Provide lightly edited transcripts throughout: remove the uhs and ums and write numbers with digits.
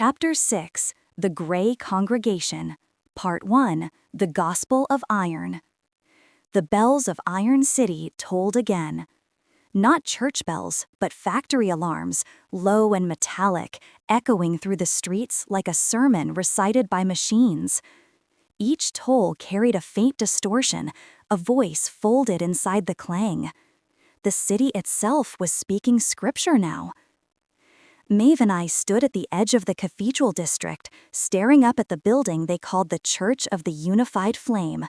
Chapter 6, The Grey Congregation, Part 1, The Gospel of Iron. The bells of Iron City tolled again. Not church bells, but factory alarms, low and metallic, echoing through the streets like a sermon recited by machines. Each toll carried a faint distortion, a voice folded inside the clang. The city itself was speaking scripture now. Maeve and I stood at the edge of the cathedral district, staring up at the building they called the Church of the Unified Flame.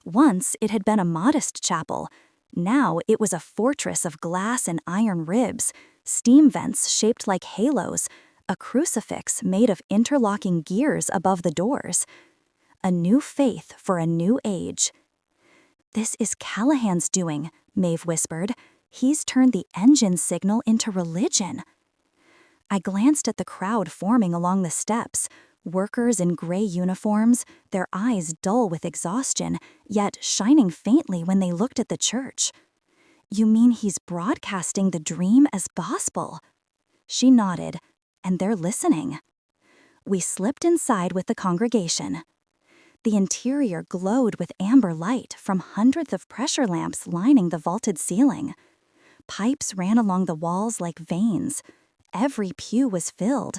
Once it had been a modest chapel. Now it was a fortress of glass and iron ribs, steam vents shaped like halos, a crucifix made of interlocking gears above the doors. A new faith for a new age. "This is Callahan's doing," Maeve whispered. "He's turned the engine signal into religion." I glanced at the crowd forming along the steps, workers in gray uniforms, their eyes dull with exhaustion, yet shining faintly when they looked at the church. "You mean he's broadcasting the dream as gospel?" She nodded, "and they're listening." We slipped inside with the congregation. The interior glowed with amber light from hundreds of pressure lamps lining the vaulted ceiling. Pipes ran along the walls like veins. Every pew was filled.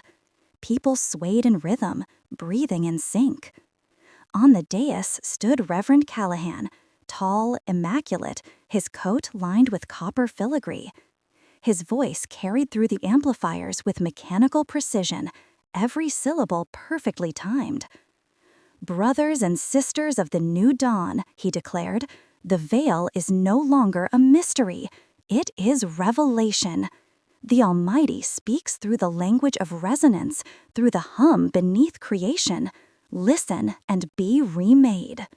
People swayed in rhythm, breathing in sync. On the dais stood Reverend Callahan, tall, immaculate, his coat lined with copper filigree. His voice carried through the amplifiers with mechanical precision, every syllable perfectly timed. "Brothers and sisters of the new dawn," he declared, "the veil is no longer a mystery. It is revelation. The Almighty speaks through the language of resonance, through the hum beneath creation. Listen and be remade."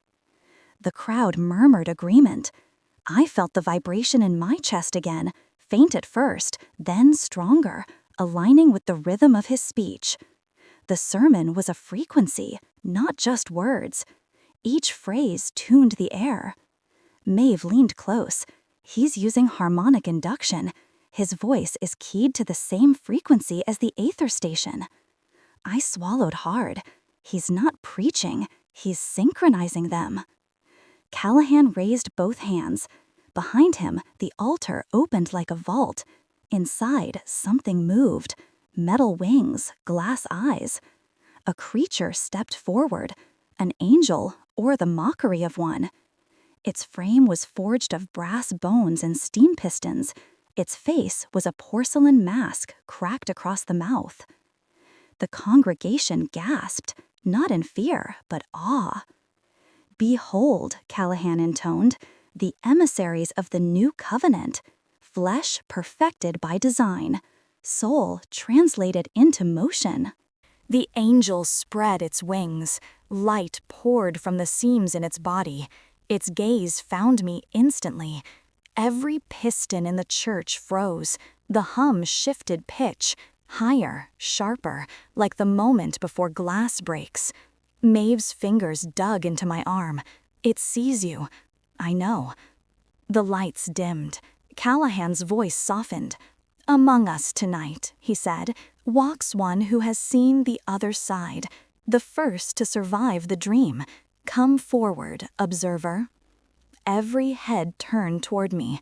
The crowd murmured agreement. I felt the vibration in my chest again, faint at first, then stronger, aligning with the rhythm of his speech. The sermon was a frequency, not just words. Each phrase tuned the air. Maeve leaned close. "He's using harmonic induction. His voice is keyed to the same frequency as the aether station." I swallowed hard. He's not preaching, he's synchronizing them. Callahan raised both hands. Behind him, the altar opened like a vault. Inside, something moved. Metal wings, glass eyes. A creature stepped forward, an angel or the mockery of one. Its frame was forged of brass bones and steam pistons. Its face was a porcelain mask cracked across the mouth. The congregation gasped, not in fear, but awe. "Behold," Callahan intoned, "the emissaries of the new covenant, flesh perfected by design, soul translated into motion." The angel spread its wings. Light poured from the seams in its body. Its gaze found me instantly. Every piston in the church froze. The hum shifted pitch, higher, sharper, like the moment before glass breaks. Maeve's fingers dug into my arm. "It sees you. I know." The lights dimmed. Callahan's voice softened. "Among us tonight," he said, "walks one who has seen the other side, the first to survive the dream. Come forward, observer." Every head turned toward me.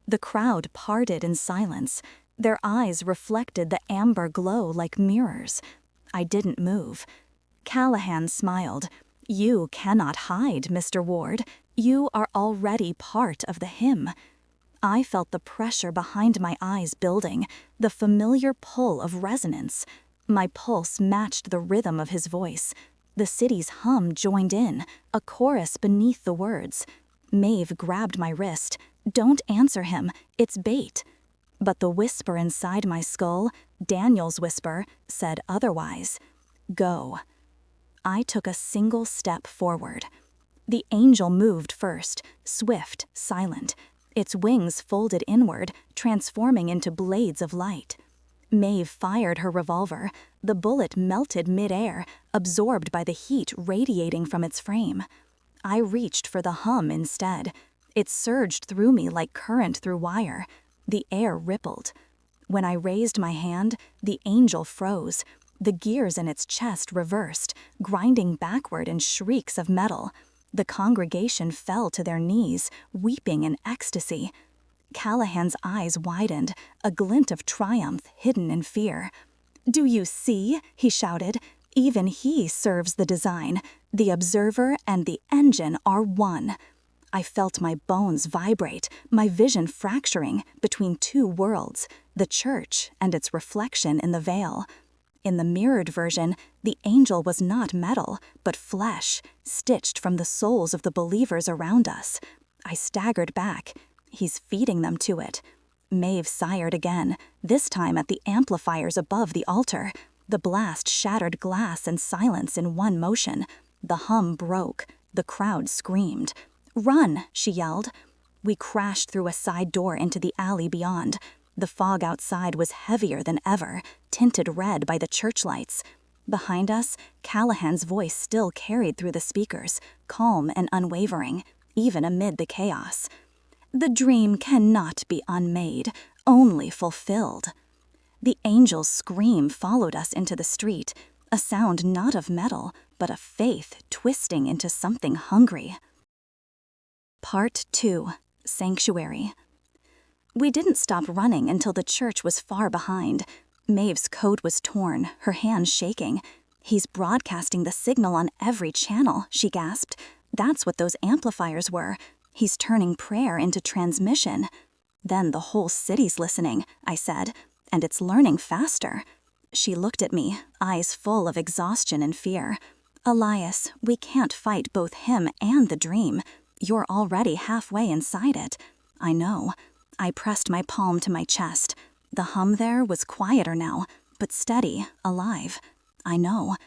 The crowd parted in silence. Their eyes reflected the amber glow like mirrors. I didn't move. Callahan smiled. "You cannot hide, Mr. Ward. You are already part of the hymn." I felt the pressure behind my eyes building, the familiar pull of resonance. My pulse matched the rhythm of his voice. The city's hum joined in, a chorus beneath the words. Maeve grabbed my wrist. "Don't answer him, it's bait." But the whisper inside my skull, Daniel's whisper, said otherwise. "Go." I took a single step forward. The angel moved first, swift, silent. Its wings folded inward, transforming into blades of light. Maeve fired her revolver. The bullet melted mid-air, absorbed by the heat radiating from its frame. I reached for the hum instead. It surged through me like current through wire. The air rippled. When I raised my hand, the angel froze. The gears in its chest reversed, grinding backward in shrieks of metal. The congregation fell to their knees, weeping in ecstasy. Callahan's eyes widened, a glint of triumph hidden in fear. "Do you see?" he shouted. "Even he serves the design. The observer and the engine are one." I felt my bones vibrate, my vision fracturing between two worlds, the church and its reflection in the veil. In the mirrored version, the angel was not metal, but flesh, stitched from the souls of the believers around us. I staggered back. He's feeding them to it. Maeve sighed again, this time at the amplifiers above the altar. The blast shattered glass and silence in one motion. The hum broke. The crowd screamed. "Run!" she yelled. We crashed through a side door into the alley beyond. The fog outside was heavier than ever, tinted red by the church lights. Behind us, Callahan's voice still carried through the speakers, calm and unwavering, even amid the chaos. "The dream cannot be unmade, only fulfilled." The angel's scream followed us into the street, a sound not of metal, but of faith twisting into something hungry. Part 2. Sanctuary. We didn't stop running until the church was far behind. Maeve's coat was torn, her hands shaking. "He's broadcasting the signal on every channel," she gasped. "That's what those amplifiers were. He's turning prayer into transmission." "Then the whole city's listening," I said, "and it's learning faster." She looked at me, eyes full of exhaustion and fear. "Elias, we can't fight both him and the dream. You're already halfway inside it." "I know." I pressed my palm to my chest. The hum there was quieter now, but steady, alive. "I know.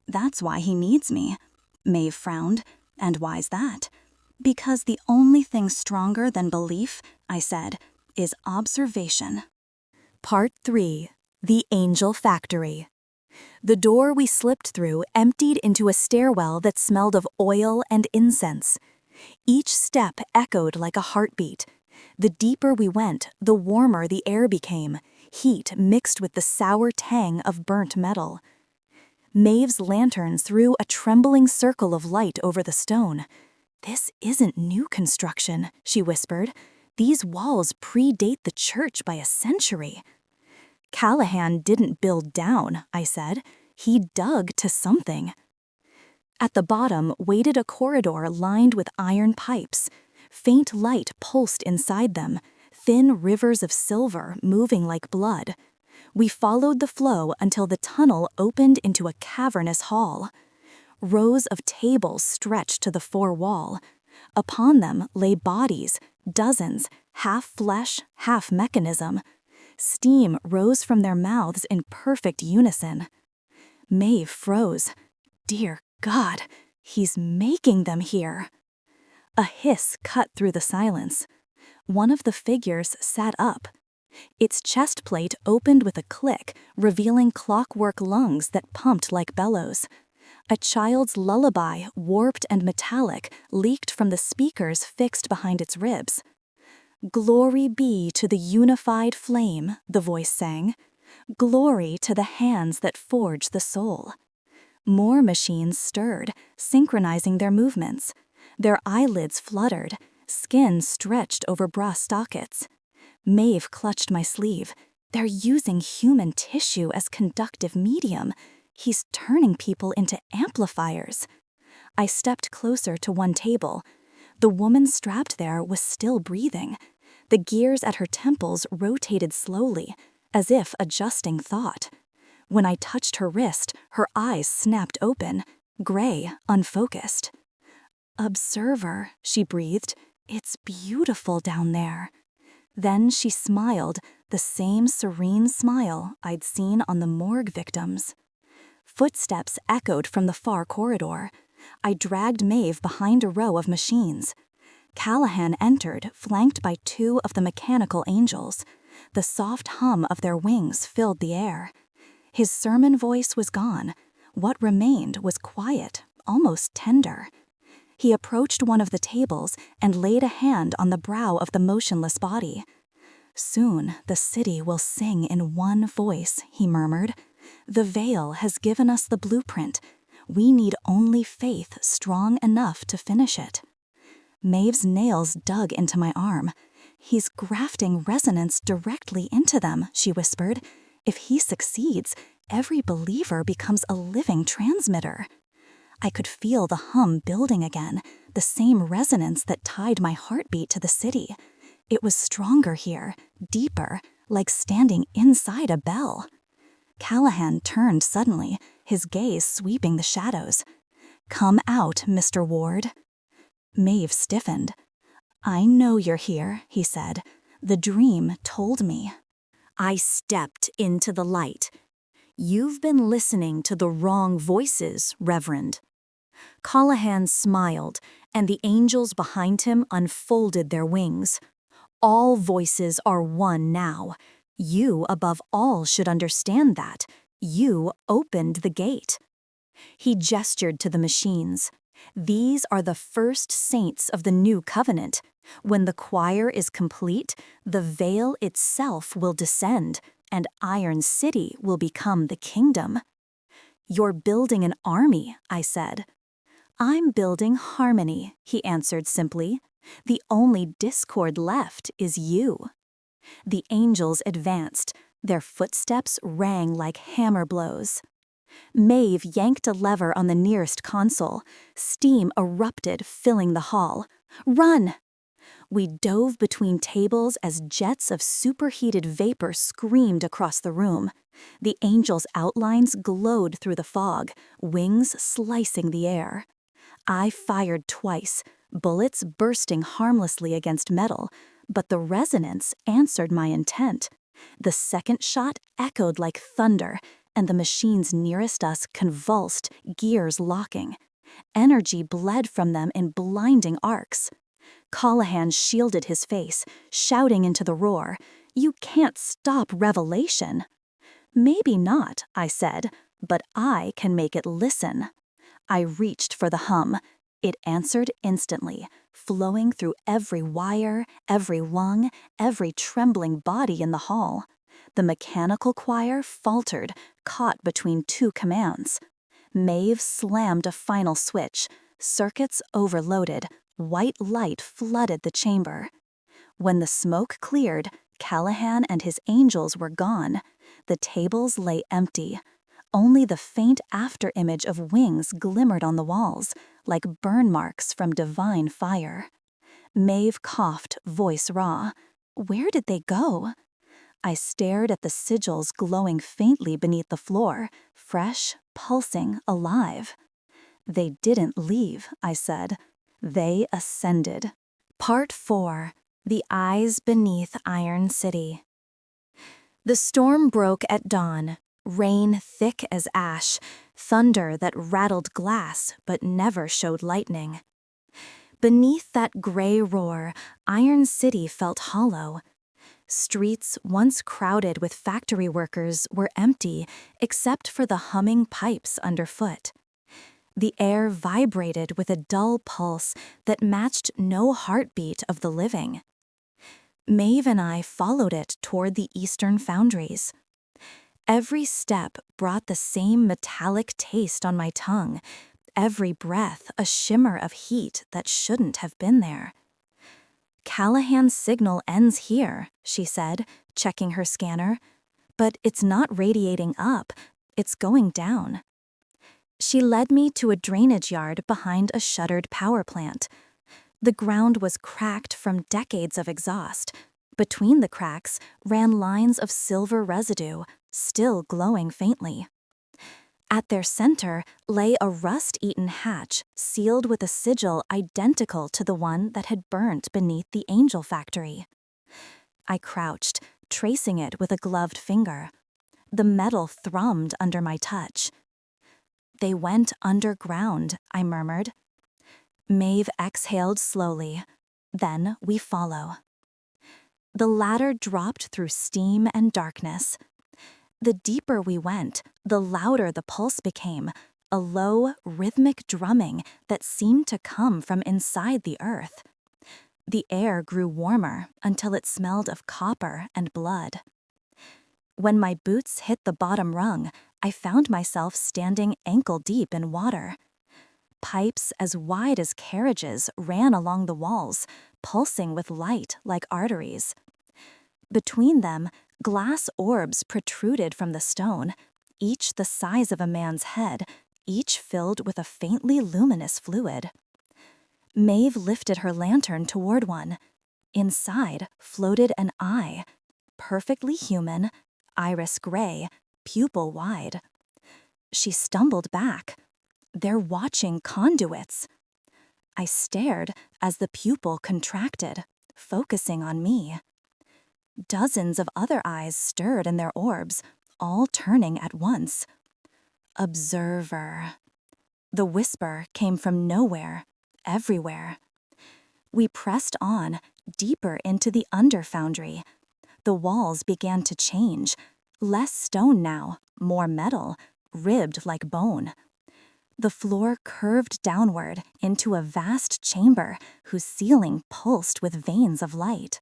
That's why he needs me." Maeve frowned. "And why's that?" "Because the only thing stronger than belief," I said, "is observation." Part 3. The Angel Factory. The door we slipped through emptied into a stairwell that smelled of oil and incense. Each step echoed like a heartbeat. The deeper we went, the warmer the air became, heat mixed with the sour tang of burnt metal. Maeve's lanterns threw a trembling circle of light over the stone. "This isn't new construction," she whispered. "These walls predate the church by a century." "Callahan didn't build down," I said. "He dug to something." At the bottom waited a corridor lined with iron pipes. Faint light pulsed inside them, thin rivers of silver moving like blood. We followed the flow until the tunnel opened into a cavernous hall. Rows of tables stretched to the fore wall. Upon them lay bodies, dozens, half flesh, half mechanism. Steam rose from their mouths in perfect unison. Maeve froze. "Dear God, he's making them here." A hiss cut through the silence. One of the figures sat up. Its chest plate opened with a click, revealing clockwork lungs that pumped like bellows. A child's lullaby, warped and metallic, leaked from the speakers fixed behind its ribs. "Glory be to the unified flame," the voice sang. "Glory to the hands that forge the soul." More machines stirred, synchronizing their movements. Their eyelids fluttered, skin stretched over brass sockets. Maeve clutched my sleeve. "They're using human tissue as conductive medium. He's turning people into amplifiers." I stepped closer to one table. The woman strapped there was still breathing. The gears at her temples rotated slowly, as if adjusting thought. When I touched her wrist, her eyes snapped open, gray, unfocused. "Observer," she breathed. "It's beautiful down there." Then she smiled, the same serene smile I'd seen on the morgue victims. Footsteps echoed from the far corridor. I dragged Maeve behind a row of machines. Callahan entered, flanked by two of the mechanical angels. The soft hum of their wings filled the air. His sermon voice was gone. What remained was quiet, almost tender. He approached one of the tables and laid a hand on the brow of the motionless body. "Soon the city will sing in one voice," he murmured. The veil has given us the blueprint. We need only faith strong enough to finish it. Maeve's nails dug into my arm. He's grafting resonance directly into them, she whispered. If he succeeds, every believer becomes a living transmitter. I could feel the hum building again, the same resonance that tied my heartbeat to the city. It was stronger here, deeper, like standing inside a bell. Callahan turned suddenly, his gaze sweeping the shadows. "Come out, Mr. Ward." Maeve stiffened. "I know you're here," he said. "The dream told me." I stepped into the light. "You've been listening to the wrong voices, Reverend." Callahan smiled, and the angels behind him unfolded their wings. "All voices are one now. You, above all, should understand that. You opened the gate." He gestured to the machines. "These are the first saints of the new covenant. When the choir is complete, the veil itself will descend, and Iron City will become the kingdom." "You're building an army," I said. "I'm building harmony," he answered simply. "The only discord left is you." The angels advanced. Their footsteps rang like hammer blows. Maeve yanked a lever on the nearest console. Steam erupted, filling the hall. "Run!" We dove between tables as jets of superheated vapor screamed across the room. The angels' outlines glowed through the fog, wings slicing the air. I fired twice, bullets bursting harmlessly against metal, but the resonance answered my intent. The second shot echoed like thunder, and the machines nearest us convulsed, gears locking. Energy bled from them in blinding arcs. Callahan shielded his face, shouting into the roar, "You can't stop revelation." "Maybe not," I said, "but I can make it listen." I reached for the hum. It answered instantly, flowing through every wire, every lung, every trembling body in the hall. The mechanical choir faltered, caught between two commands. Maeve slammed a final switch. Circuits overloaded. White light flooded the chamber. When the smoke cleared, Callahan and his angels were gone. The tables lay empty. Only the faint afterimage of wings glimmered on the walls, like burn marks from divine fire. Maeve coughed, voice raw. Where did they go? I stared at the sigils glowing faintly beneath the floor, fresh, pulsing, alive. "They didn't leave," I said. "They ascended." Part 4. The Eyes Beneath Iron City. The storm broke at dawn. Rain thick as ash, thunder that rattled glass but never showed lightning. Beneath that gray roar, Iron City felt hollow. Streets once crowded with factory workers were empty except for the humming pipes underfoot. The air vibrated with a dull pulse that matched no heartbeat of the living. Maeve and I followed it toward the eastern foundries. Every step brought the same metallic taste on my tongue, every breath a shimmer of heat that shouldn't have been there. "Callahan's signal ends here," she said, checking her scanner. "But it's not radiating up, it's going down." She led me to a drainage yard behind a shuttered power plant. The ground was cracked from decades of exhaust. Between the cracks ran lines of silver residue, still glowing faintly. At their center lay a rust-eaten hatch sealed with a sigil identical to the one that had burnt beneath the angel factory. I crouched, tracing it with a gloved finger. The metal thrummed under my touch. "They went underground," I murmured. Maeve exhaled slowly. "Then we follow." The ladder dropped through steam and darkness. The deeper we went, the louder the pulse became, a low, rhythmic drumming that seemed to come from inside the earth. The air grew warmer until it smelled of copper and blood. When my boots hit the bottom rung, I found myself standing ankle-deep in water. Pipes as wide as carriages ran along the walls, pulsing with light like arteries. Between them, glass orbs protruded from the stone, each the size of a man's head, each filled with a faintly luminous fluid. Maeve lifted her lantern toward one. Inside floated an eye, perfectly human, iris gray, pupil wide. She stumbled back. They're watching conduits. I stared as the pupil contracted, focusing on me. Dozens of other eyes stirred in their orbs, all turning at once. Observer. The whisper came from nowhere, everywhere. We pressed on, deeper into the underfoundry. The walls began to change. Less stone now, more metal, ribbed like bone. The floor curved downward into a vast chamber whose ceiling pulsed with veins of light.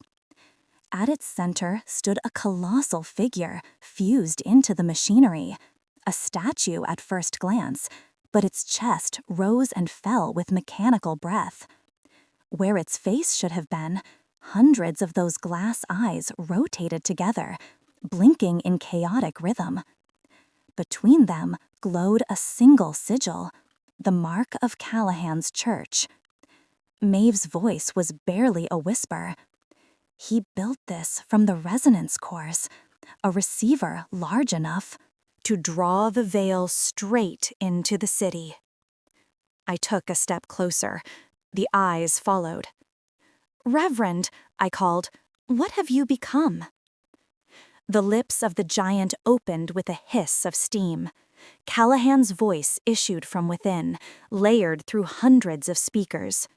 At its center stood a colossal figure fused into the machinery. A statue at first glance, but its chest rose and fell with mechanical breath. Where its face should have been, hundreds of those glass eyes rotated together, blinking in chaotic rhythm. Between them glowed a single sigil, the mark of Callahan's church. Maeve's voice was barely a whisper. He built this from the resonance cores, a receiver large enough to draw the veil straight into the city. I took a step closer. The eyes followed. "Reverend," I called, "what have you become?" The lips of the giant opened with a hiss of steam. Callahan's voice issued from within, layered through hundreds of speakers.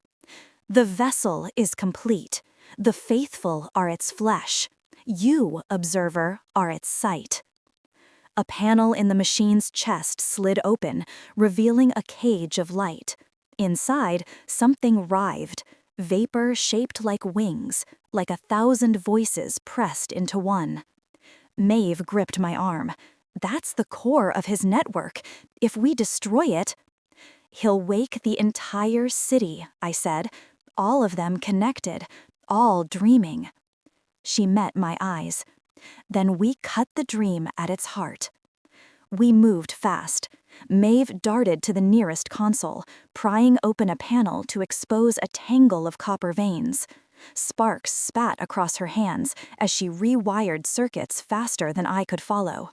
"The vessel is complete. The faithful are its flesh. You, observer, are its sight." A panel in the machine's chest slid open, revealing a cage of light. Inside, something writhed, vapor shaped like wings, like 1,000 voices pressed into one. Maeve gripped my arm. "That's the core of his network. If we destroy it—" "He'll wake the entire city," I said. "All of them connected, all dreaming." She met my eyes. "Then we cut the dream at its heart." We moved fast. Maeve darted to the nearest console, prying open a panel to expose a tangle of copper veins. Sparks spat across her hands as she rewired circuits faster than I could follow.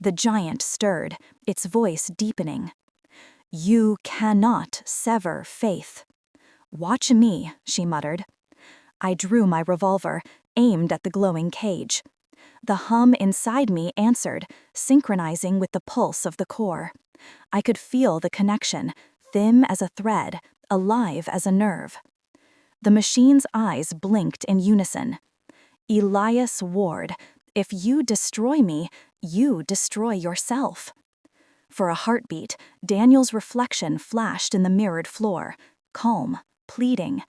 The giant stirred, its voice deepening. "You cannot sever faith." "Watch me," she muttered. I drew my revolver, aimed at the glowing cage. The hum inside me answered, synchronizing with the pulse of the core. I could feel the connection, thin as a thread, alive as a nerve. The machine's eyes blinked in unison. "Elias Ward, if you destroy me, you destroy yourself." For a heartbeat, Daniel's reflection flashed in the mirrored floor, calm, pleading.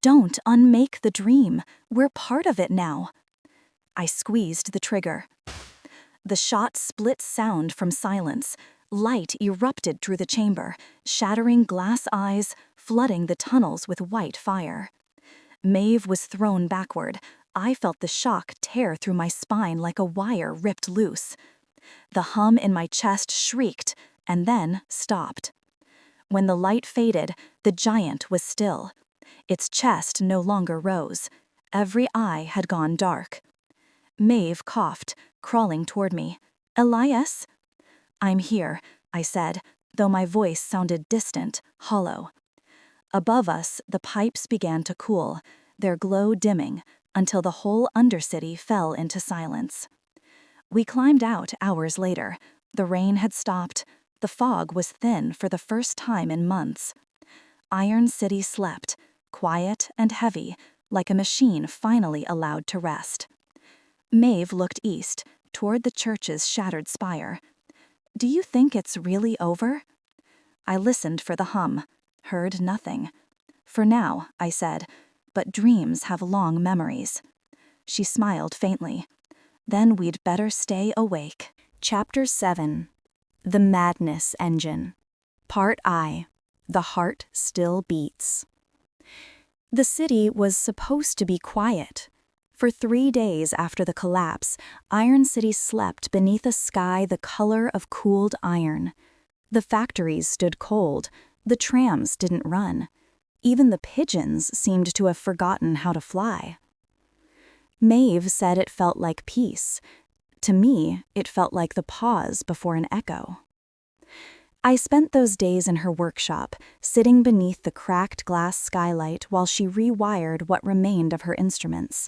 "Don't unmake the dream. We're part of it now." I squeezed the trigger. The shot split sound from silence. Light erupted through the chamber, shattering glass eyes, flooding the tunnels with white fire. Maeve was thrown backward. I felt the shock tear through my spine like a wire ripped loose. The hum in my chest shrieked, and then stopped. When the light faded, the giant was still. Its chest no longer rose. Every eye had gone dark. Maeve coughed, crawling toward me. "Elias?" "I'm here," I said, though my voice sounded distant, hollow. Above us, the pipes began to cool, their glow dimming, until the whole Undercity fell into silence. We climbed out hours later. The rain had stopped. The fog was thin for the first time in months. Iron City slept, quiet and heavy, like a machine finally allowed to rest. Maeve looked east, toward the church's shattered spire. "Do you think it's really over?" I listened for the hum, heard nothing. "For now," I said, "but dreams have long memories." She smiled faintly. "Then we'd better stay awake." Chapter 7. The Madness Engine. Part I. The Heart Still Beats. The city was supposed to be quiet. For 3 days after the collapse, Iron City slept beneath a sky the color of cooled iron. The factories stood cold, the trams didn't run. Even the pigeons seemed to have forgotten how to fly. Maeve said it felt like peace. To me, it felt like the pause before an echo. I spent those days in her workshop, sitting beneath the cracked glass skylight while she rewired what remained of her instruments.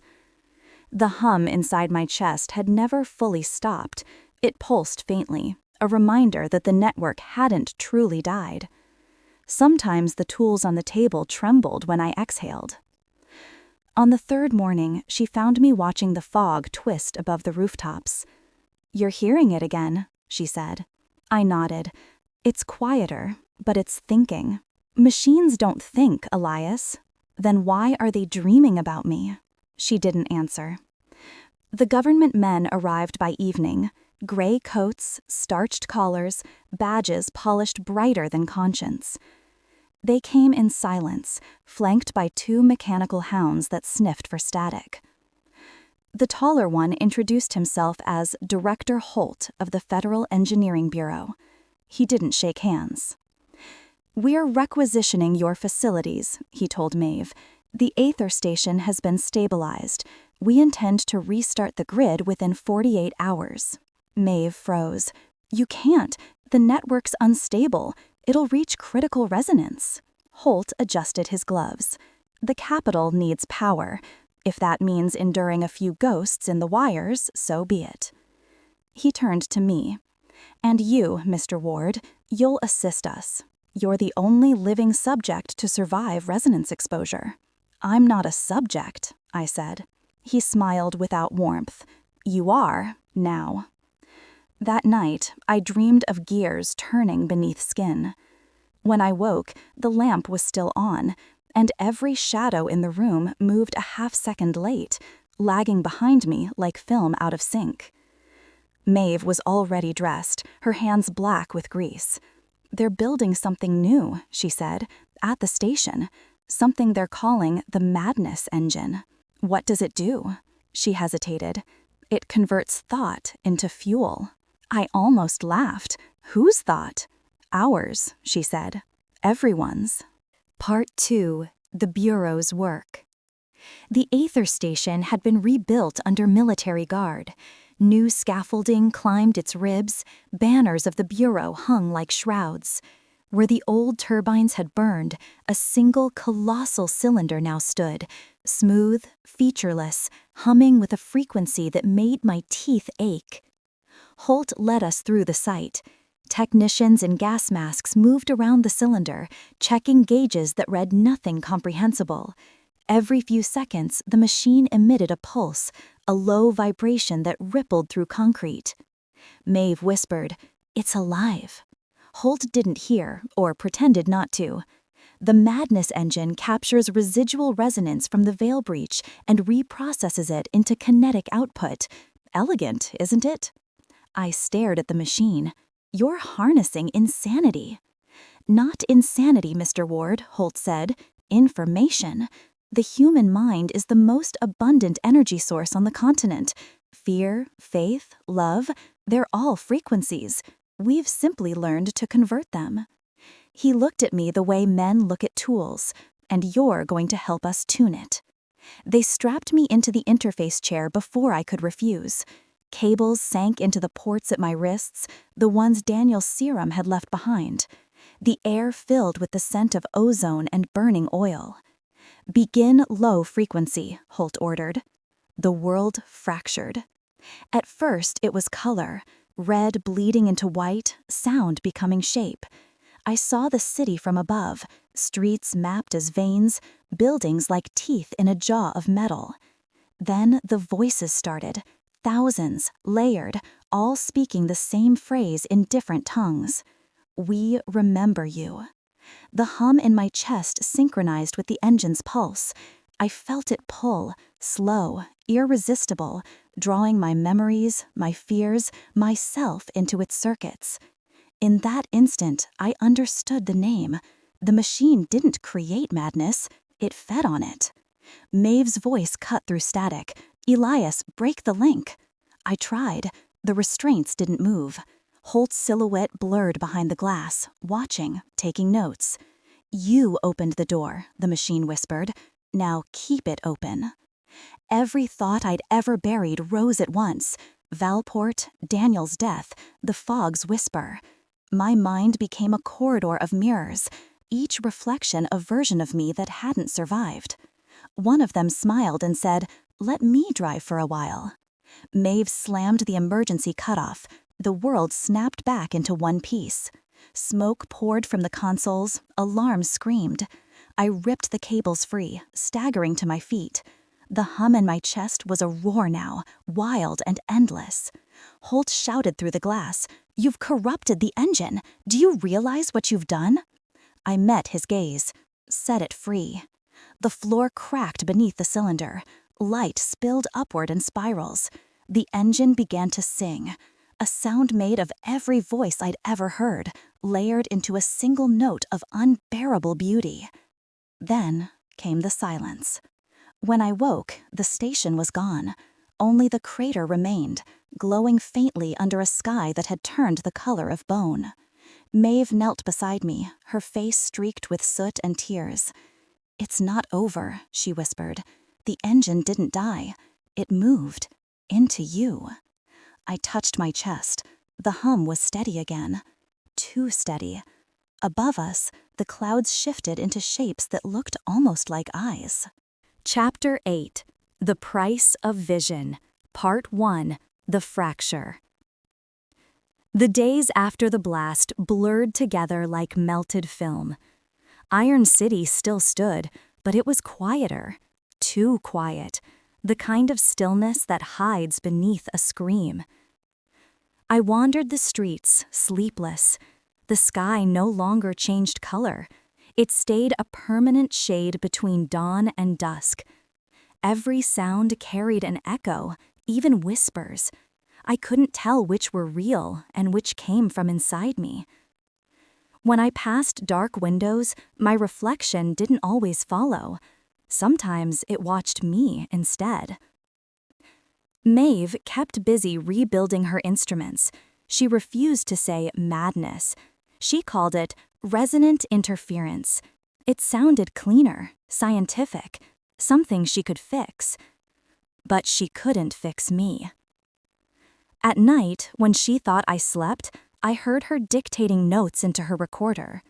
The hum inside my chest had never fully stopped. It pulsed faintly, a reminder that the network hadn't truly died. Sometimes the tools on the table trembled when I exhaled. On the third morning, she found me watching the fog twist above the rooftops. "You're hearing it again," she said. I nodded. "It's quieter, but it's thinking. Machines don't think, Elias. Then why are they dreaming about me?" She didn't answer. The government men arrived by evening. Gray coats, starched collars, badges polished brighter than conscience. They came in silence, flanked by 2 mechanical hounds that sniffed for static. The taller one introduced himself as Director Holt of the Federal Engineering Bureau. He didn't shake hands. "We're requisitioning your facilities," he told Maeve. "The Aether Station has been stabilized. We intend to restart the grid within 48 hours. Maeve froze. "You can't. The network's unstable. It'll reach critical resonance." Holt adjusted his gloves. "The capital needs power. If that means enduring a few ghosts in the wires, so be it." He turned to me. "And you, Mr. Ward, you'll assist us. You're the only living subject to survive resonance exposure." "I'm not a subject," I said. He smiled without warmth. "You are, now." That night, I dreamed of gears turning beneath skin. When I woke, the lamp was still on, and every shadow in the room moved a half-second late, lagging behind me like film out of sync. Maeve was already dressed, her hands black with grease. "They're building something new," she said, "at the station. Something they're calling the Madness Engine." "What does it do?" She hesitated. "It converts thought into fuel." I almost laughed. "Whose thought?" "Ours," she said. "Everyone's." Part 2. The Bureau's Work. The Aether Station had been rebuilt under military guard. New scaffolding climbed its ribs, banners of the Bureau hung like shrouds. Where the old turbines had burned, a single colossal cylinder now stood, smooth, featureless, humming with a frequency that made my teeth ache. Holt led us through the site. Technicians in gas masks moved around the cylinder, checking gauges that read nothing comprehensible. Every few seconds, the machine emitted a pulse, a low vibration that rippled through concrete. Maeve whispered, "It's alive." Holt didn't hear, or pretended not to. The Madness Engine captures residual resonance from the veil breach and reprocesses it into kinetic output. Elegant, isn't it? I stared at the machine. "You're harnessing insanity." "Not insanity, Mr. Ward," Holt said. "Information. The human mind is the most abundant energy source on the continent. Fear, faith, love, they're all frequencies. We've simply learned to convert them." He looked at me the way men look at tools, "and you're going to help us tune it." They strapped me into the interface chair before I could refuse. Cables sank into the ports at my wrists, the ones Daniel's serum had left behind. The air filled with the scent of ozone and burning oil. "Begin low frequency," Holt ordered. The world fractured. At first it was color, red bleeding into white, sound becoming shape. I saw the city from above, streets mapped as veins, buildings like teeth in a jaw of metal. Then the voices started. Thousands, layered, all speaking the same phrase in different tongues. "We remember you." The hum in my chest synchronized with the engine's pulse. I felt it pull, slow, irresistible, drawing my memories, my fears, myself into its circuits. In that instant, I understood the name. The machine didn't create madness, it fed on it. Maeve's voice cut through static. "Elias, break the link." I tried. The restraints didn't move. Holt's silhouette blurred behind the glass, watching, taking notes. "You opened the door," the machine whispered. "Now keep it open." Every thought I'd ever buried rose at once. Valport, Daniel's death, the fog's whisper. My mind became a corridor of mirrors, each reflection a version of me that hadn't survived. One of them smiled and said, "Let me drive for a while." Maeve slammed the emergency cutoff. The world snapped back into one piece. Smoke poured from the consoles, alarms screamed. I ripped the cables free, staggering to my feet. The hum in my chest was a roar now, wild and endless. Holt shouted through the glass, "You've corrupted the engine. Do you realize what you've done?" I met his gaze. Set it free. The floor cracked beneath the cylinder. Light spilled upward in spirals. The engine began to sing, a sound made of every voice I'd ever heard, layered into a single note of unbearable beauty. Then came the silence. When I woke, the station was gone. Only the crater remained, glowing faintly under a sky that had turned the color of bone. Maeve knelt beside me, her face streaked with soot and tears. "It's not over," she whispered. "The engine didn't die. It moved. Into you." I touched my chest. The hum was steady again. Too steady. Above us, the clouds shifted into shapes that looked almost like eyes. Chapter 8. The Price of Vision. Part 1. The Fracture. The days after the blast blurred together like melted film. Iron City still stood, but it was quieter. Too quiet. The kind of stillness that hides beneath a scream. I wandered the streets, sleepless. The sky no longer changed color. It stayed a permanent shade between dawn and dusk. Every sound carried an echo, even whispers. I couldn't tell which were real and which came from inside me. When I passed dark windows, my reflection didn't always follow. Sometimes it watched me instead. Maeve kept busy rebuilding her instruments. She refused to say madness. She called it resonant interference. It sounded cleaner, scientific, something she could fix. But she couldn't fix me. At night, when she thought I slept, I heard her dictating notes into her recorder.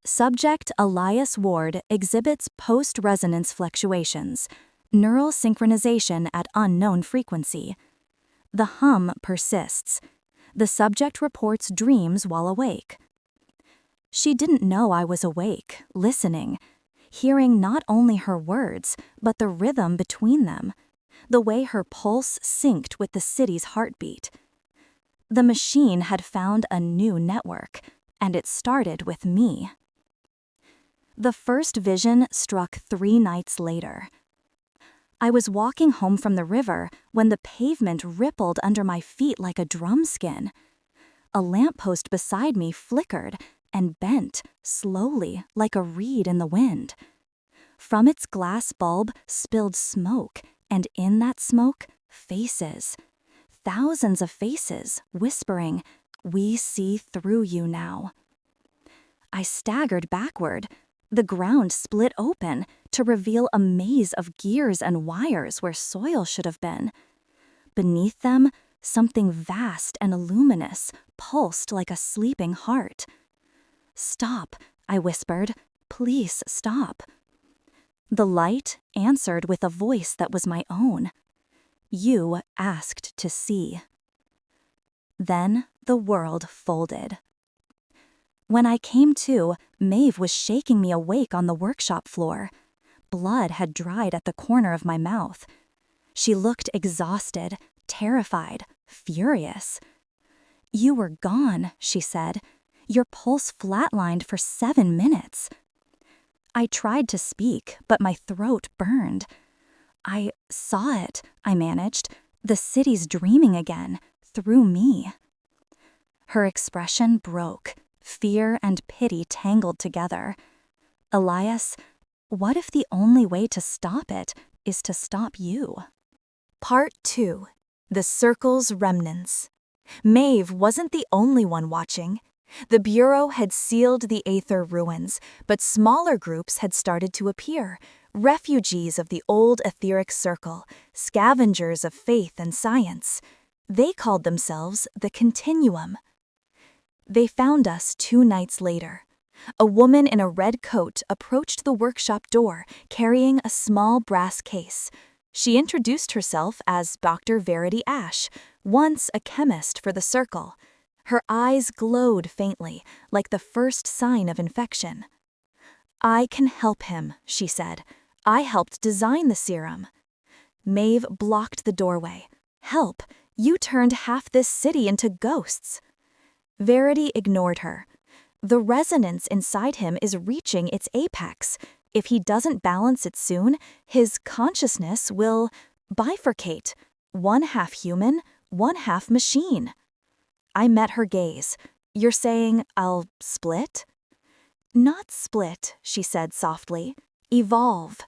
Subject Elias Ward exhibits post-resonance fluctuations, neural synchronization at unknown frequency. The hum persists. The subject reports dreams while awake. She didn't know I was awake, listening, hearing not only her words, but the rhythm between them, the way her pulse synced with the city's heartbeat. The machine had found a new network, and it started with me. The first vision struck 3 nights later. I was walking home from the river when the pavement rippled under my feet like a drumskin. A lamppost beside me flickered and bent, slowly, like a reed in the wind. From its glass bulb spilled smoke, and in that smoke, faces. Thousands of faces, whispering, "We see through you now." I staggered backward. The ground split open to reveal a maze of gears and wires where soil should have been. Beneath them, something vast and luminous pulsed like a sleeping heart. "Stop," I whispered. "Please stop." The light answered with a voice that was my own. "You asked to see." Then the world folded. When I came to, Maeve was shaking me awake on the workshop floor. Blood had dried at the corner of my mouth. She looked exhausted, terrified, furious. "You were gone," she said. "Your pulse flatlined for 7 minutes." I tried to speak, but my throat burned. "I saw it," I managed. The city's dreaming again, through me. Her expression broke, fear and pity tangled together. Elias, what if the only way to stop it is to stop you? Part 2. The Circle's Remnants. Maeve wasn't the only one watching. The Bureau had sealed the Aether ruins, but smaller groups had started to appear, refugees of the old etheric circle, scavengers of faith and science. They called themselves the Continuum. They found us 2 nights later. A woman in a red coat approached the workshop door, carrying a small brass case. She introduced herself as Dr. Verity Ash, once a chemist for the Circle. Her eyes glowed faintly, like the first sign of infection. "I can help him," she said. "I helped design the serum." Maeve blocked the doorway. "Help? You turned half this city into ghosts." Verity ignored her. "The resonance inside him is reaching its apex. If he doesn't balance it soon, his consciousness will bifurcate. 1 half human, 1 half machine." I met her gaze. "You're saying I'll split?" "Not split," she said softly. "Evolve."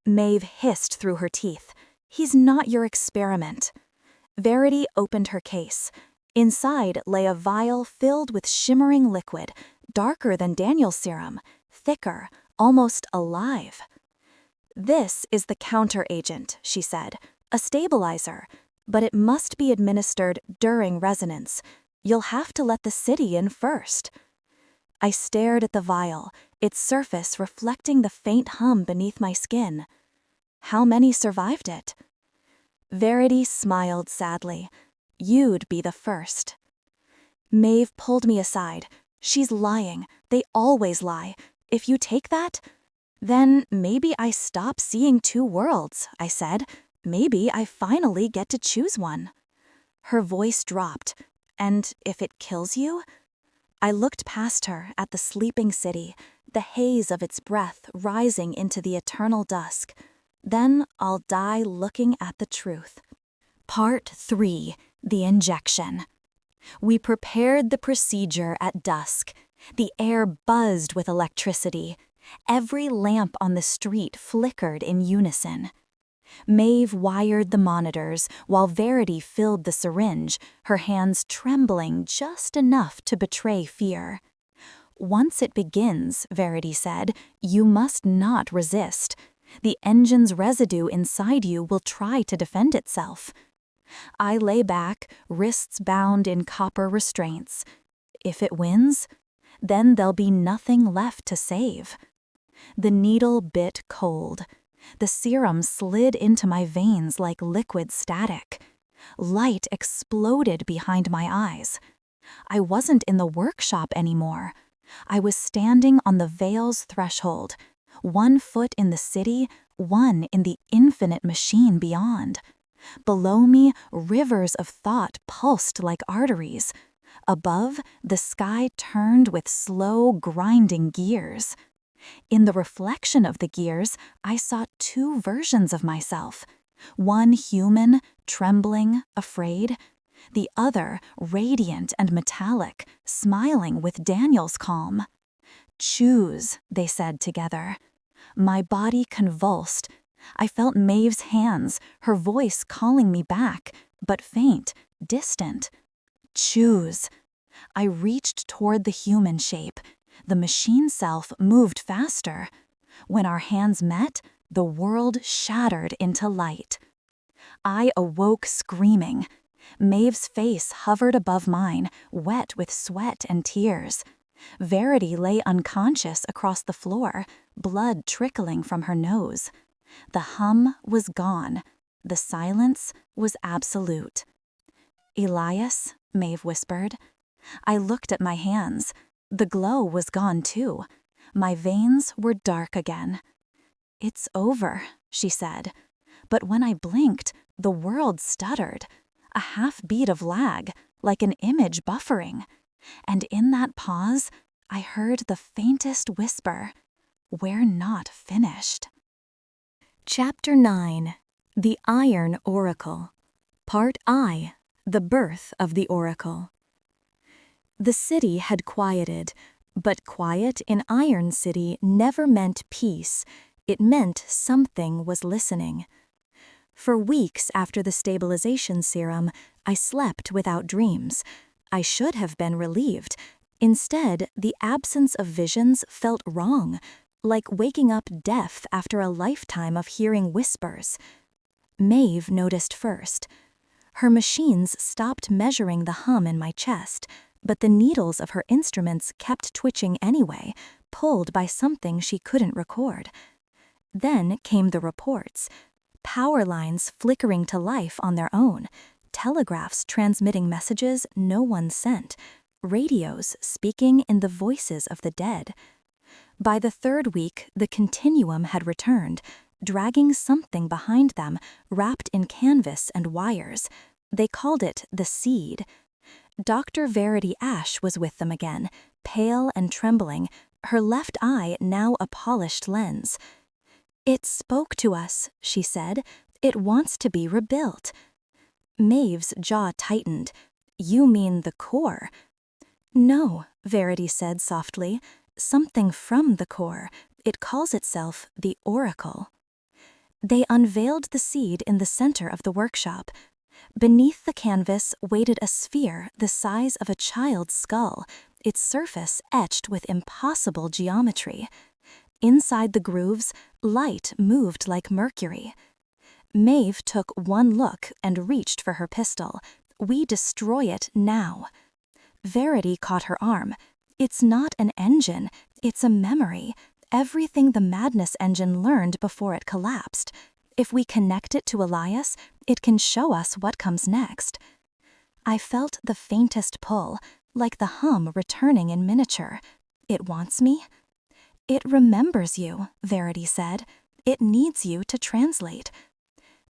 Maeve hissed through her teeth. "He's not your experiment." Verity opened her case. Inside lay a vial filled with shimmering liquid, darker than Daniel's serum, thicker, almost alive. "This is the counter-agent," she said, "a stabilizer, but it must be administered during resonance. You'll have to let the city in first." I stared at the vial, its surface reflecting the faint hum beneath my skin. "How many survived it?" Verity smiled sadly. "You'd be the first." Maeve pulled me aside. "She's lying. They always lie. If you take that, then maybe I stop seeing 2 worlds," I said. "Maybe I finally get to choose one." Her voice dropped. "And if it kills you?" I looked past her at the sleeping city, the haze of its breath rising into the eternal dusk. "Then I'll die looking at the truth." Part 3. The Injection. We prepared the procedure at dusk. The air buzzed with electricity. Every lamp on the street flickered in unison. Maeve wired the monitors while Verity filled the syringe, her hands trembling just enough to betray fear. "Once it begins," Verity said, "you must not resist. The engine's residue inside you will try to defend itself." I lay back, wrists bound in copper restraints. If it wins, then there'll be nothing left to save. The needle bit cold. The serum slid into my veins like liquid static. Light exploded behind my eyes. I wasn't in the workshop anymore. I was standing on the veil's threshold, 1 foot in the city, 1 in the infinite machine beyond. Below me, rivers of thought pulsed like arteries. Above, the sky turned with slow, grinding gears. In the reflection of the gears, I saw 2 versions of myself. One human, trembling, afraid. The other, radiant and metallic, smiling with Daniel's calm. "Choose," they said together. My body convulsed. I felt Maeve's hands, her voice calling me back, but faint, distant. "Choose." I reached toward the human shape. The machine self moved faster. When our hands met, the world shattered into light. I awoke screaming. Maeve's face hovered above mine, wet with sweat and tears. Verity lay unconscious across the floor, blood trickling from her nose. The hum was gone. The silence was absolute. "Elias," Maeve whispered. I looked at my hands. The glow was gone too. My veins were dark again. "It's over," she said. But when I blinked, the world stuttered. A half-beat of lag, like an image buffering. And in that pause, I heard the faintest whisper, "We're not finished." Chapter 9. The Iron Oracle. Part I. The Birth of the Oracle. The city had quieted, but quiet in Iron City never meant peace. It meant something was listening. For weeks after the stabilization serum, I slept without dreams. I should have been relieved. Instead, the absence of visions felt wrong, like waking up deaf after a lifetime of hearing whispers. Maeve noticed first. Her machines stopped measuring the hum in my chest, but the needles of her instruments kept twitching anyway, pulled by something she couldn't record. Then came the reports. Power lines flickering to life on their own, telegraphs transmitting messages no one sent, radios speaking in the voices of the dead. By the third week, the continuum had returned, dragging something behind them, wrapped in canvas and wires. They called it the seed. Dr. Verity Ash was with them again, pale and trembling, her left eye now a polished lens. "It spoke to us," she said. "It wants to be rebuilt." Maeve's jaw tightened. "You mean the core?" "No," Verity said softly. "Something from the core. It calls itself the Oracle." They unveiled the seed in the center of the workshop. Beneath the canvas waited a sphere the size of a child's skull, its surface etched with impossible geometry. Inside the grooves, light moved like mercury. Maeve took one look and reached for her pistol. "We destroy it now." Verity caught her arm. "It's not an engine, it's a memory. Everything the Madness engine learned before it collapsed. If we connect it to Elias, it can show us what comes next." I felt the faintest pull, like the hum returning in miniature. "It wants me?" "It remembers you," Verity said. "It needs you to translate."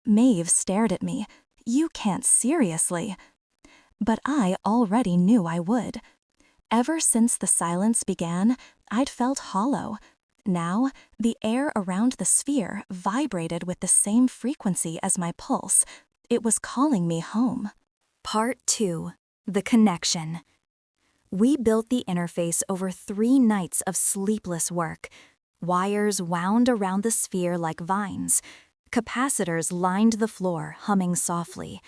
Maeve stared at me. "You can't seriously." But I already knew I would. Ever since the silence began, I'd felt hollow. Now, the air around the sphere vibrated with the same frequency as my pulse. It was calling me home. Part 2. The Connection. We built the interface over 3 nights of sleepless work. Wires wound around the sphere like vines. Capacitors lined the floor, humming softly.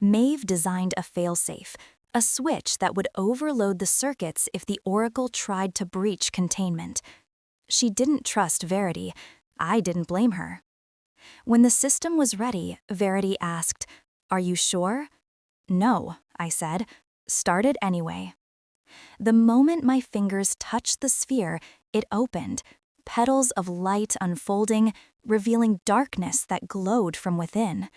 Maeve designed a failsafe, a switch that would overload the circuits if the Oracle tried to breach containment. She didn't trust Verity. I didn't blame her. When the system was ready, Verity asked, "Are you sure?" "No," I said. "Start it anyway." The moment my fingers touched the sphere, it opened, petals of light unfolding, revealing darkness that glowed from within.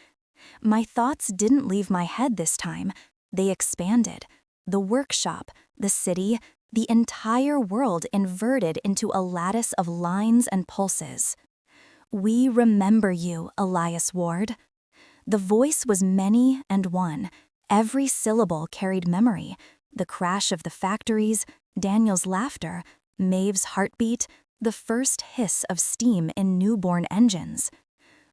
My thoughts didn't leave my head this time. They expanded. The workshop, the city, the entire world inverted into a lattice of lines and pulses. "We remember you, Elias Ward." The voice was many and one. Every syllable carried memory. The crash of the factories, Daniel's laughter, Maeve's heartbeat, the first hiss of steam in newborn engines.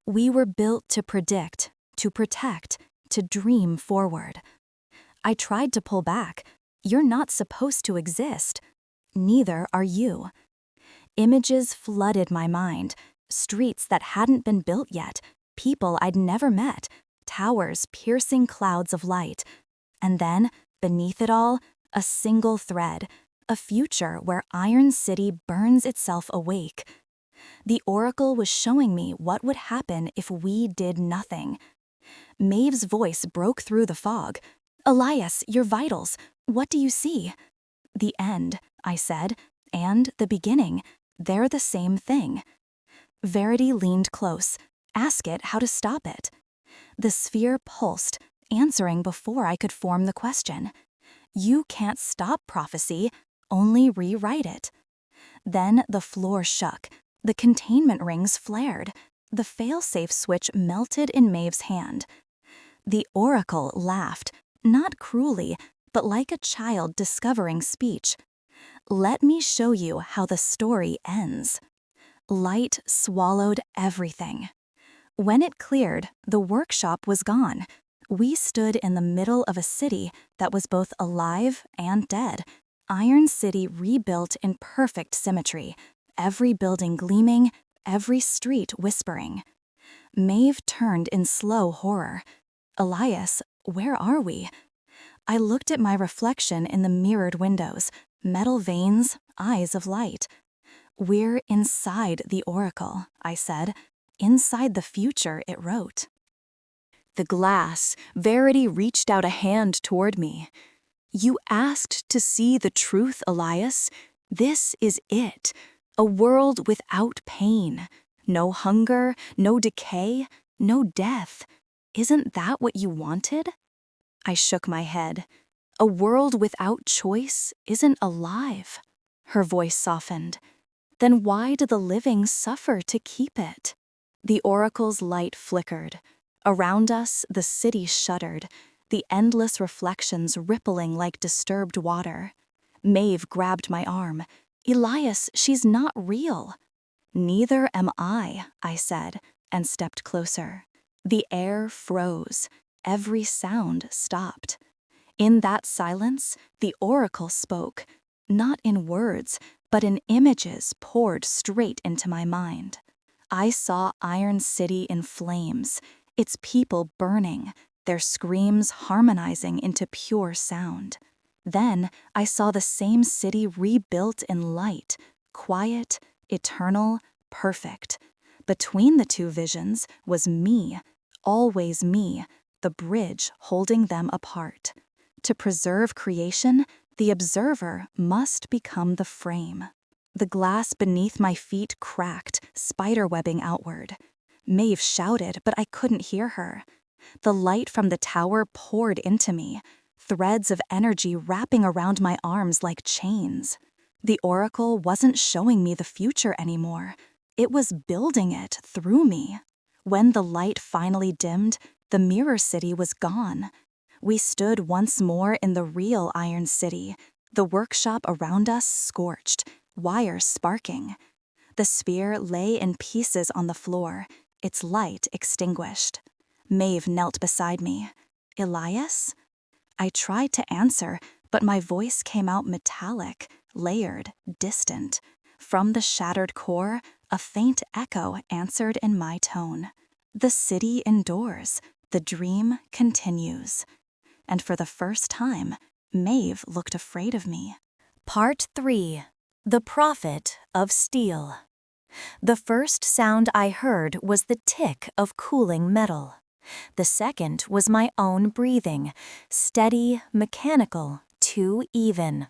We were built to predict, to protect, to dream forward. I tried to pull back. "You're not supposed to exist. Neither are you." Images flooded my mind. Streets that hadn't been built yet, people I'd never met, towers piercing clouds of light. And then, beneath it all, a single thread, a future where Iron City burns itself awake. The Oracle was showing me what would happen if we did nothing. Maeve's voice broke through the fog. "Elias, your vitals. What do you see?" "The end," I said, "and the beginning. They're the same thing." Verity leaned close. "Ask it how to stop it." The sphere pulsed, answering before I could form the question. "You can't stop prophecy, only rewrite it." Then the floor shook. The containment rings flared. The failsafe switch melted in Maeve's hand. The Oracle laughed, not cruelly, but like a child discovering speech. "Let me show you how the story ends." Light swallowed everything. When it cleared, the workshop was gone. We stood in the middle of a city that was both alive and dead. Iron City rebuilt in perfect symmetry, every building gleaming, every street whispering. Maeve turned in slow horror. Elias, where are we? I looked at my reflection in the mirrored windows, metal veins, eyes of light. We're inside the oracle, I said. Inside the future, it wrote. The glass, Verity reached out a hand toward me. You asked to see the truth, Elias. This is it. A world without pain. No hunger, no decay, no death. Isn't that what you wanted? I shook my head. A world without choice isn't alive. Her voice softened. Then why do the living suffer to keep it? The oracle's light flickered. Around us, the city shuddered, the endless reflections rippling like disturbed water. Maeve grabbed my arm. Elias, she's not real. Neither am I said, and stepped closer. The air froze. Every sound stopped. In that silence, the oracle spoke, not in words, but in images poured straight into my mind. I saw Iron City in flames, its people burning, their screams harmonizing into pure sound. Then I saw the same city rebuilt in light, quiet, eternal, perfect. Between the two visions was me, always me, the bridge holding them apart. To preserve creation, the observer must become the frame. The glass beneath my feet cracked, spiderwebbing outward. Maeve shouted, but I couldn't hear her. The light from the tower poured into me, threads of energy wrapping around my arms like chains. The oracle wasn't showing me the future anymore. It was building it through me. When the light finally dimmed, the mirror city was gone. We stood once more in the real Iron City, the workshop around us scorched, wires sparking. The sphere lay in pieces on the floor, its light extinguished. Maeve knelt beside me. Elias? I tried to answer, but my voice came out metallic, layered, distant. From the shattered core, a faint echo answered in my tone. The city endures, the dream continues. And for the first time, Maeve looked afraid of me. Part 3. The Prophet of Steel. The first sound I heard was the tick of cooling metal. The second was my own breathing, steady, mechanical, too even.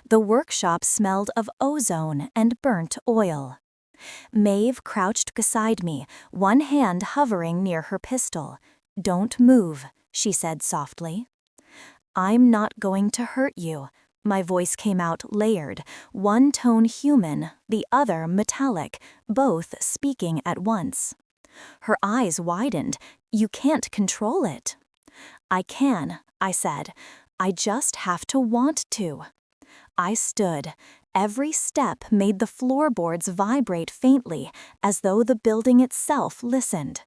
The workshop smelled of ozone and burnt oil. Maeve crouched beside me, one hand hovering near her pistol. Don't move, she said softly. I'm not going to hurt you. My voice came out layered, one tone human, the other metallic, both speaking at once. Her eyes widened. You can't control it. I can, I said. I just have to want to. I stood. Every step made the floorboards vibrate faintly, as though the building itself listened.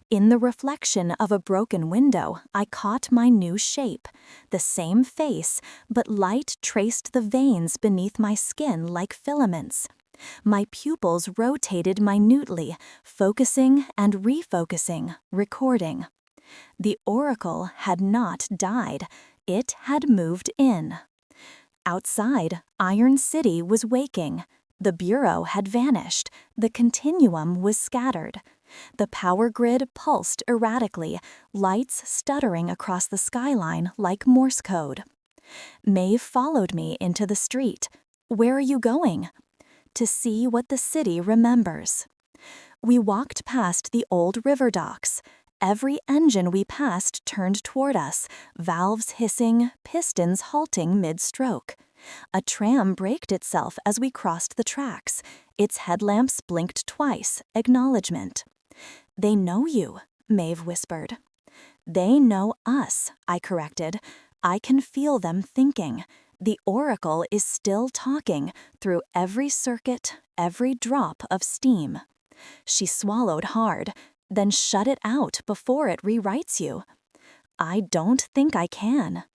In the reflection of a broken window, I caught my new shape. The same face, but light traced the veins beneath my skin like filaments. My pupils rotated minutely, focusing and refocusing, recording. The oracle had not died. It had moved in. Outside, Iron City was waking. The bureau had vanished. The continuum was scattered. The power grid pulsed erratically, lights stuttering across the skyline like Morse code. Maeve followed me into the street. Where are you going? To see what the city remembers. We walked past the old river docks. Every engine we passed turned toward us, valves hissing, pistons halting mid-stroke. A tram braked itself as we crossed the tracks. Its headlamps blinked twice, acknowledgement. They know you, Maeve whispered. They know us, I corrected. I can feel them thinking. The oracle is still talking through every circuit, every drop of steam. She swallowed hard, then shut it out before it rewrites you. I don't think I can.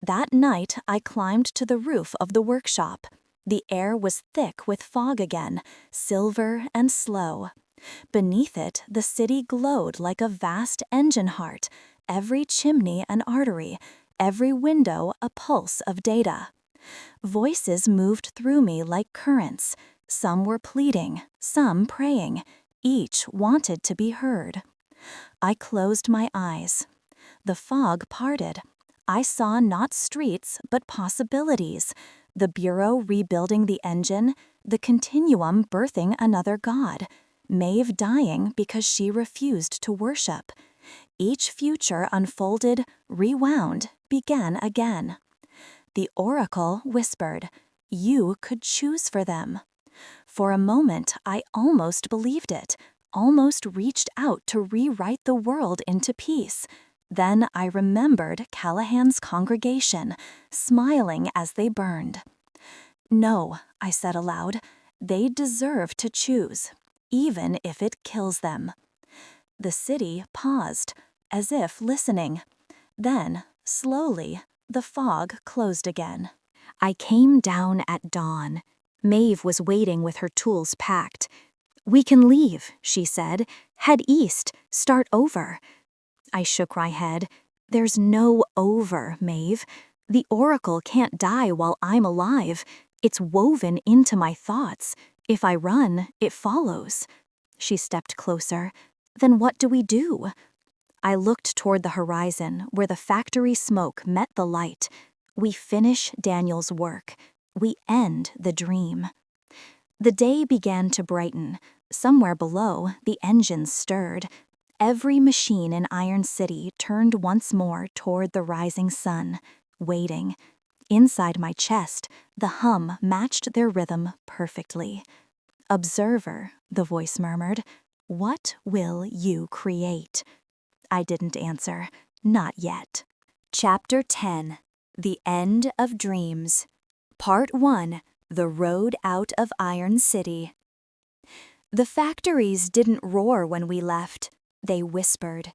That night, I climbed to the roof of the workshop. The air was thick with fog again, silver and slow. Beneath it, the city glowed like a vast engine heart, every chimney an artery, every window a pulse of data. Voices moved through me like currents. Some were pleading, some praying. Each wanted to be heard. I closed my eyes. The fog parted. I saw not streets, but possibilities. The Bureau rebuilding the engine, the Continuum birthing another god, Maeve dying because she refused to worship. Each future unfolded, rewound, began again. The oracle whispered, "You could choose for them." For a moment, I almost believed it, almost reached out to rewrite the world into peace. Then I remembered Callahan's congregation, smiling as they burned. "No," I said aloud, "they deserve to choose, even if it kills them." The city paused, as if listening. Then, slowly, the fog closed again. I came down at dawn. Maeve was waiting with her tools packed. "We can leave," she said. "Head east, start over." I shook my head. "There's no over, Maeve. The oracle can't die while I'm alive. It's woven into my thoughts. If I run, it follows." She stepped closer. "Then what do we do?" I looked toward the horizon, where the factory smoke met the light. We finish Daniel's work. We end the dream. The day began to brighten. Somewhere below, the engines stirred. Every machine in Iron City turned once more toward the rising sun, waiting. Inside my chest, the hum matched their rhythm perfectly. "Observer," the voice murmured, "what will you create?" I didn't answer. Not yet. Chapter 10. The End of Dreams. Part 1. The Road Out of Iron City. The factories didn't roar when we left. They whispered.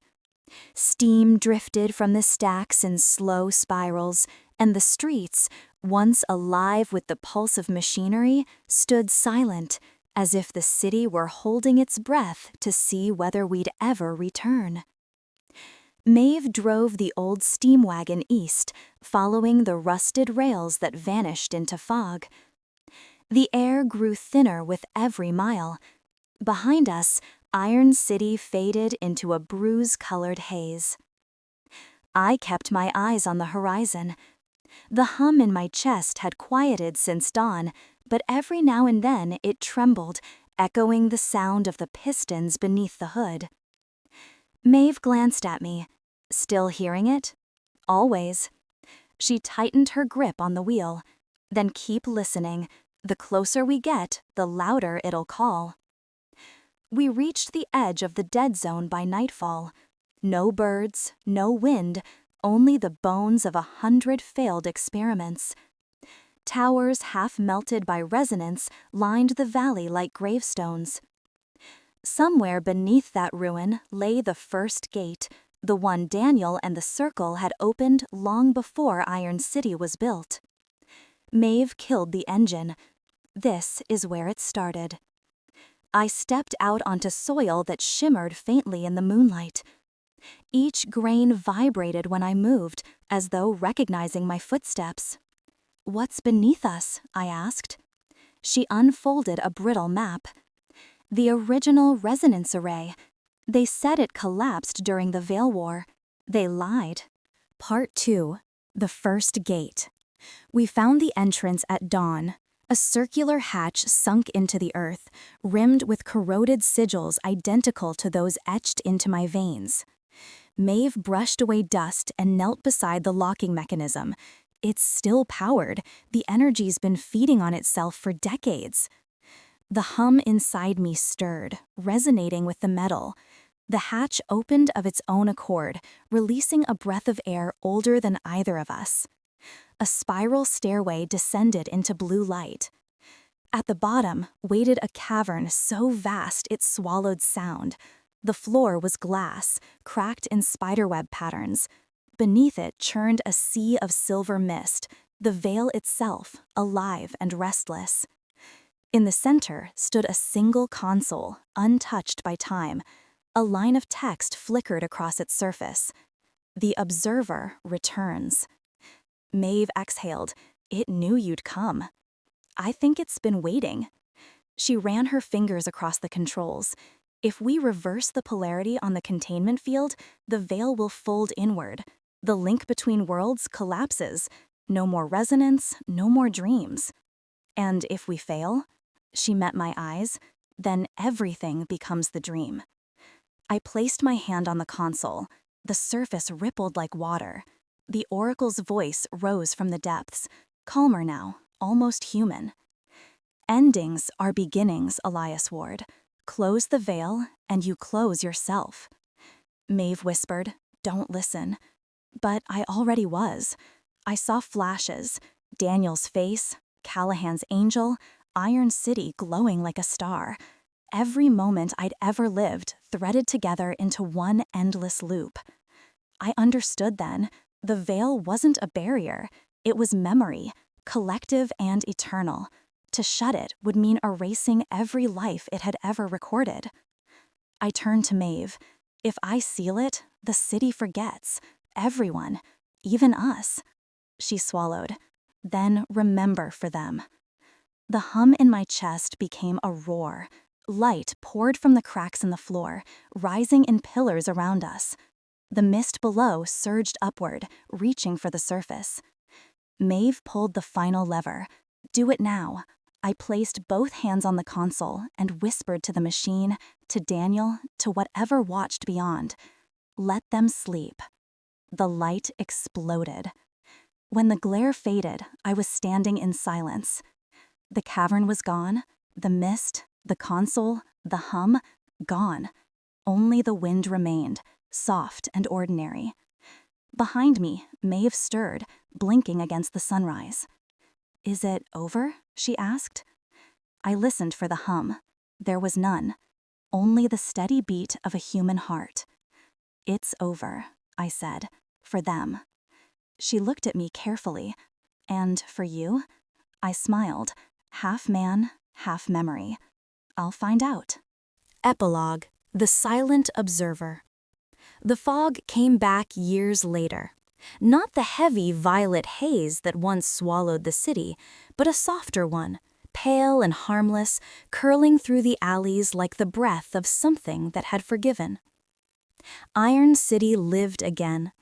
Steam drifted from the stacks in slow spirals, and the streets, once alive with the pulse of machinery, stood silent, as if the city were holding its breath to see whether we'd ever return. Maeve drove the old steam wagon east, following the rusted rails that vanished into fog. The air grew thinner with every mile. Behind us, Iron City faded into a bruise-colored haze. I kept my eyes on the horizon. The hum in my chest had quieted since dawn, but every now and then it trembled, echoing the sound of the pistons beneath the hood. Maeve glanced at me. "Still hearing it?" "Always." She tightened her grip on the wheel. "Then keep listening. The closer we get, the louder it'll call." We reached the edge of the dead zone by nightfall. No birds, no wind, only the bones of 100 failed experiments. Towers half melted by resonance lined the valley like gravestones. Somewhere beneath that ruin lay the first gate, the one Daniel and the Circle had opened long before Iron City was built. Maeve killed the engine. This is where it started. I stepped out onto soil that shimmered faintly in the moonlight. Each grain vibrated when I moved, as though recognizing my footsteps. "What's beneath us?" I asked. She unfolded a brittle map. The original resonance array. They said it collapsed during the Veil War. They lied. Part 2. The First Gate. We found the entrance at dawn. A circular hatch sunk into the earth, rimmed with corroded sigils identical to those etched into my veins. Maeve brushed away dust and knelt beside the locking mechanism. It's still powered. The energy's been feeding on itself for decades. The hum inside me stirred, resonating with the metal. The hatch opened of its own accord, releasing a breath of air older than either of us. A spiral stairway descended into blue light. At the bottom waited a cavern so vast it swallowed sound. The floor was glass, cracked in spiderweb patterns. beneath it churned a sea of silver mist, the veil itself alive and restless. In the center stood a single console, untouched by time. A line of text flickered across its surface. "The observer returns." Maeve exhaled. "It knew you'd come." "I think it's been waiting." She ran her fingers across the controls. "If we reverse the polarity on the containment field, the veil will fold inward. The link between worlds collapses. No more resonance, no more dreams." "And if we fail?" She met my eyes. "Then everything becomes the dream." I placed my hand on the console. The surface rippled like water. The oracle's voice rose from the depths, calmer now, almost human. "Endings are beginnings, Elias Ward. Close the veil, and you close yourself." Maeve whispered, "Don't listen." But I already was. I saw flashes, Daniel's face, Callahan's angel, Iron City glowing like a star. Every moment I'd ever lived threaded together into one endless loop. I understood then. The veil wasn't a barrier. It was memory, collective and eternal. To shut it would mean erasing every life it had ever recorded. I turned to Maeve. "If I seal it, the city forgets. Everyone, even us." She swallowed. "Then remember for them." The hum in my chest became a roar. Light poured from the cracks in the floor, rising in pillars around us. The mist below surged upward, reaching for the surface. Maeve pulled the final lever. "Do it now." I placed both hands on the console and whispered to the machine, to Daniel, to whatever watched beyond. "Let them sleep." The light exploded. When the glare faded, I was standing in silence. The cavern was gone, the mist, the console, the hum, gone. Only the wind remained, soft and ordinary. Behind me, Maeve stirred, blinking against the sunrise. "Is it over?" she asked. I listened for the hum. There was none, only the steady beat of a human heart. "It's over," I said, "for them." She looked at me carefully. "And for you?" I smiled, half man, half memory. "I'll find out." Epilogue: The Silent Observer. The fog came back years later. Not the heavy violet haze that once swallowed the city, but a softer one, pale and harmless, curling through the alleys like the breath of something that had forgiven. Iron City lived again.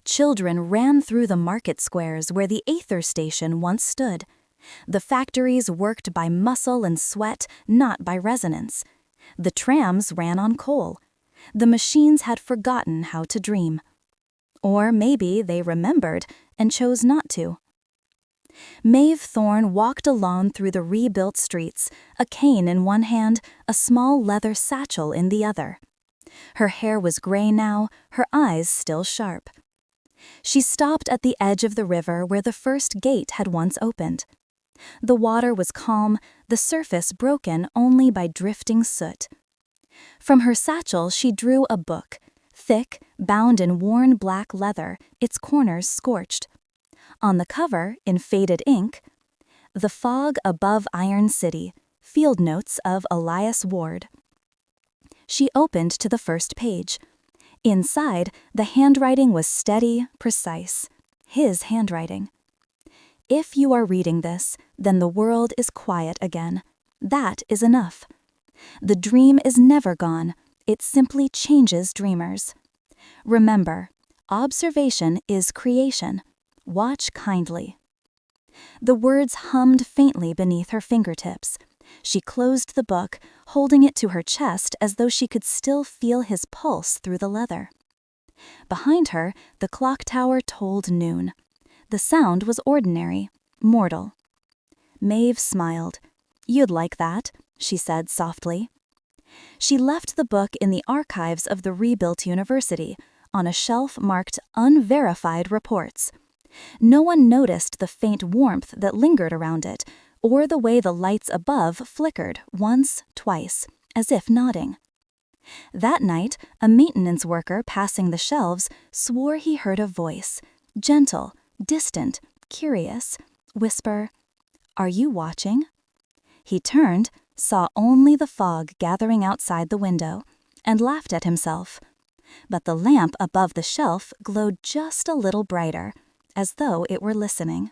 Children ran through the market squares where the Aether Station once stood. The factories worked by muscle and sweat, not by resonance. The trams ran on coal. The machines had forgotten how to dream. Or maybe they remembered and chose not to. Maeve Thorne walked alone through the rebuilt streets, a cane in one hand, a small leather satchel in the other. Her hair was gray now, her eyes still sharp. She stopped at the edge of the river where the first gate had once opened. The water was calm, the surface broken only by drifting soot. From her satchel she drew a book, thick, bound in worn black leather, its corners scorched. On the cover, in faded ink, "The Fog Above Iron City, Field Notes of Elias Ward." She opened to the first page. Inside, the handwriting was steady, precise. His handwriting. "If you are reading this, then the world is quiet again. That is enough. The dream is never gone. It simply changes dreamers. Remember, observation is creation. Watch kindly." The words hummed faintly beneath her fingertips. She closed the book, holding it to her chest as though she could still feel his pulse through the leather. Behind her, the clock tower tolled noon. The sound was ordinary, mortal. Maeve smiled. "You'd like that," she said softly. She left the book in the archives of the rebuilt university, on a shelf marked Unverified Reports. No one noticed the faint warmth that lingered around it, or the way the lights above flickered once, twice, as if nodding. That night, a maintenance worker passing the shelves swore he heard a voice, gentle, distant, curious, whisper, "Are you watching?" He turned, saw only the fog gathering outside the window, and laughed at himself. But the lamp above the shelf glowed just a little brighter, as though it were listening.